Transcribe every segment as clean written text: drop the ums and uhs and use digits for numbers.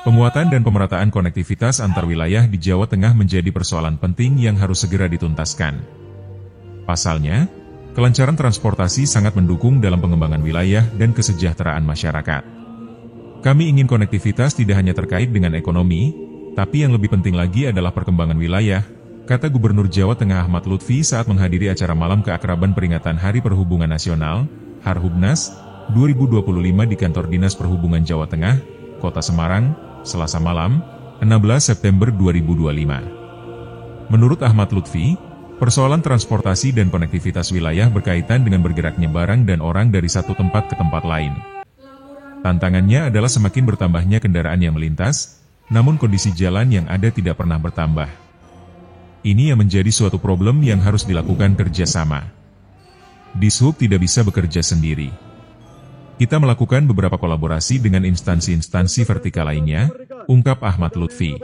Penguatan dan pemerataan konektivitas antar wilayah di Jawa Tengah menjadi persoalan penting yang harus segera dituntaskan. Pasalnya, kelancaran transportasi sangat mendukung dalam pengembangan wilayah dan kesejahteraan masyarakat. Kami ingin konektivitas tidak hanya terkait dengan ekonomi, tapi yang lebih penting lagi adalah perkembangan wilayah, kata Gubernur Jawa Tengah Ahmad Lutfi saat menghadiri acara malam keakraban peringatan Hari Perhubungan Nasional, Harhubnas, 2025 di Kantor Dinas Perhubungan Jawa Tengah, Kota Semarang, Selasa malam, 16 September 2025. Menurut Ahmad Lutfi, persoalan transportasi dan konektivitas wilayah berkaitan dengan bergeraknya barang dan orang dari satu tempat ke tempat lain. Tantangannya adalah semakin bertambahnya kendaraan yang melintas, namun kondisi jalan yang ada tidak pernah bertambah. Ini yang menjadi suatu problem yang harus dilakukan kerjasama. Dishub tidak bisa bekerja sendiri. Kita melakukan beberapa kolaborasi dengan instansi-instansi vertikal lainnya, ungkap Ahmad Lutfi.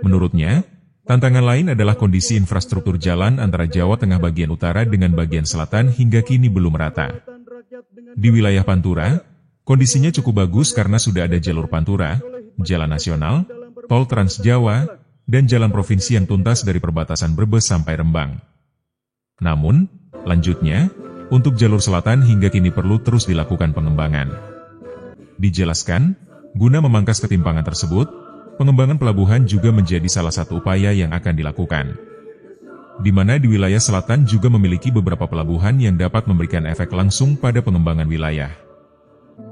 Menurutnya, tantangan lain adalah kondisi infrastruktur jalan antara Jawa Tengah bagian utara dengan bagian selatan hingga kini belum rata. Di wilayah Pantura, kondisinya cukup bagus karena sudah ada jalur Pantura, jalan nasional, tol Trans Jawa, dan jalan provinsi yang tuntas dari perbatasan Brebes sampai Rembang. Namun, lanjutnya, untuk jalur selatan hingga kini perlu terus dilakukan pengembangan. Dijelaskan, guna memangkas ketimpangan tersebut, pengembangan pelabuhan juga menjadi salah satu upaya yang akan dilakukan. Di mana di wilayah selatan juga memiliki beberapa pelabuhan yang dapat memberikan efek langsung pada pengembangan wilayah.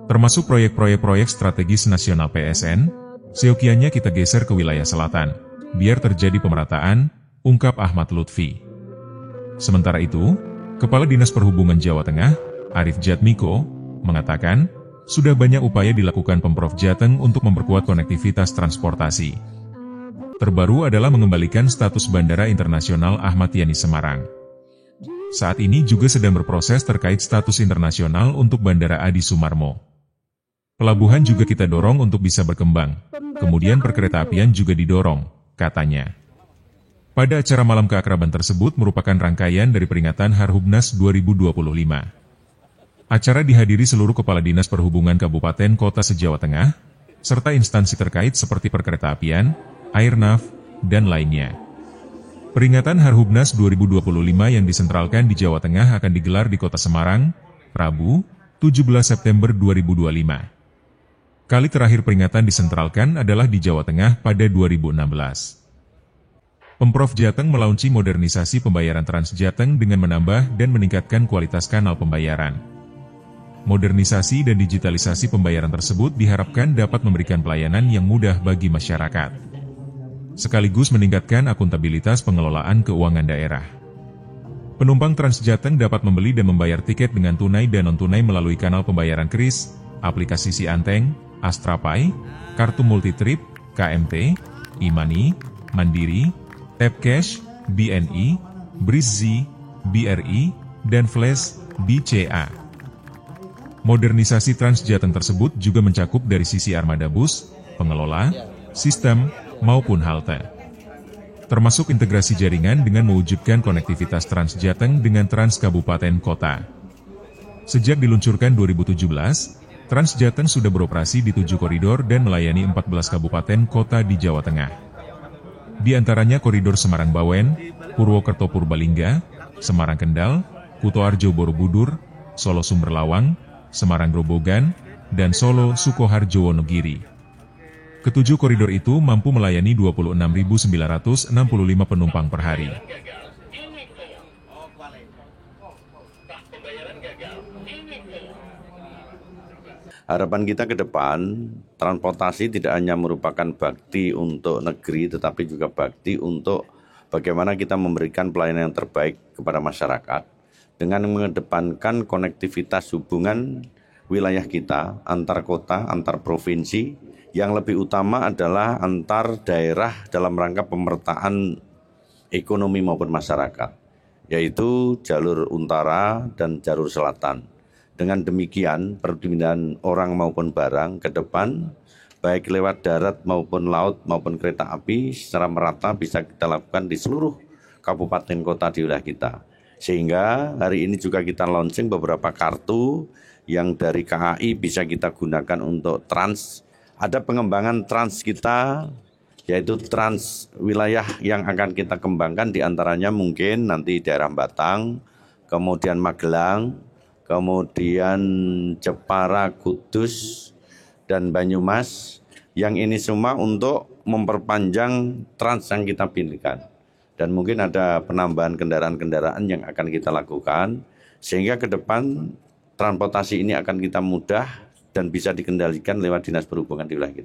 Termasuk proyek-proyek strategis nasional PSN, seyogianya kita geser ke wilayah selatan, biar terjadi pemerataan, ungkap Ahmad Lutfi. Sementara itu, Kepala Dinas Perhubungan Jawa Tengah, Arif Jatmiko, mengatakan, sudah banyak upaya dilakukan Pemprov Jateng untuk memperkuat konektivitas transportasi. Terbaru adalah mengembalikan status Bandara Internasional Ahmad Yani Semarang. Saat ini juga sedang berproses terkait status internasional untuk Bandara Adi Sumarmo. Pelabuhan juga kita dorong untuk bisa berkembang, kemudian perkeretaapian juga didorong, katanya. Pada acara malam keakraban tersebut merupakan rangkaian dari peringatan Harhubnas 2025. Acara dihadiri seluruh Kepala Dinas Perhubungan Kabupaten Kota se-Jawa Tengah, serta instansi terkait seperti perkeretaapian, Airnav, dan lainnya. Peringatan Harhubnas 2025 yang disentralkan di Jawa Tengah akan digelar di Kota Semarang, Rabu, 17 September 2025. Kali terakhir peringatan disentralkan adalah di Jawa Tengah pada 2016. Pemprov Jateng melaunching modernisasi pembayaran Trans Jateng dengan menambah dan meningkatkan kualitas kanal pembayaran. Modernisasi dan digitalisasi pembayaran tersebut diharapkan dapat memberikan pelayanan yang mudah bagi masyarakat, sekaligus meningkatkan akuntabilitas pengelolaan keuangan daerah. Penumpang Trans Jateng dapat membeli dan membayar tiket dengan tunai dan non-tunai melalui kanal pembayaran KRIS, aplikasi Si Anteng, Astrapay, kartu multitrip, KMT, e-money, Mandiri, Tapcash, BNI, Brizz, BRI, dan Flash, BCA. Modernisasi Trans Jateng tersebut juga mencakup dari sisi armada bus, pengelola, sistem, maupun halte. Termasuk integrasi jaringan dengan mewujudkan konektivitas Trans Jateng dengan Trans Kabupaten Kota. Sejak diluncurkan 2017, Trans Jateng sudah beroperasi di 7 koridor dan melayani 14 kabupaten kota di Jawa Tengah. Di antaranya koridor Semarang-Bawen, Purwokerto-Purbalingga, Semarang-Kendal, Kutoarjo Borobudur, Solo-Sumberlawang, Semarang-Grobogan, dan Solo-Sukoharjo-Wonogiri. Ketujuh koridor itu mampu melayani 26.965 penumpang per hari. Harapan kita ke depan, transportasi tidak hanya merupakan bakti untuk negeri, tetapi juga bakti untuk bagaimana kita memberikan pelayanan yang terbaik kepada masyarakat dengan mengedepankan konektivitas hubungan wilayah kita, antar kota, antar provinsi, yang lebih utama adalah antar daerah dalam rangka pemerataan ekonomi maupun masyarakat, yaitu jalur utara dan jalur selatan. Dengan demikian, perpindahan orang maupun barang ke depan, baik lewat darat maupun laut maupun kereta api, secara merata bisa kita lakukan di seluruh kabupaten kota di wilayah kita. Sehingga hari ini juga kita launching beberapa kartu yang dari KAI bisa kita gunakan untuk trans. Ada pengembangan trans kita, yaitu trans wilayah yang akan kita kembangkan, diantaranya mungkin nanti daerah Batang, kemudian Magelang, kemudian Jepara, Kudus, dan Banyumas. Yang ini semua untuk memperpanjang trans yang kita pilihkan. Dan mungkin ada penambahan kendaraan-kendaraan yang akan kita lakukan, sehingga ke depan transportasi ini akan kita mudah dan bisa dikendalikan lewat Dinas Perhubungan di wilayah kita.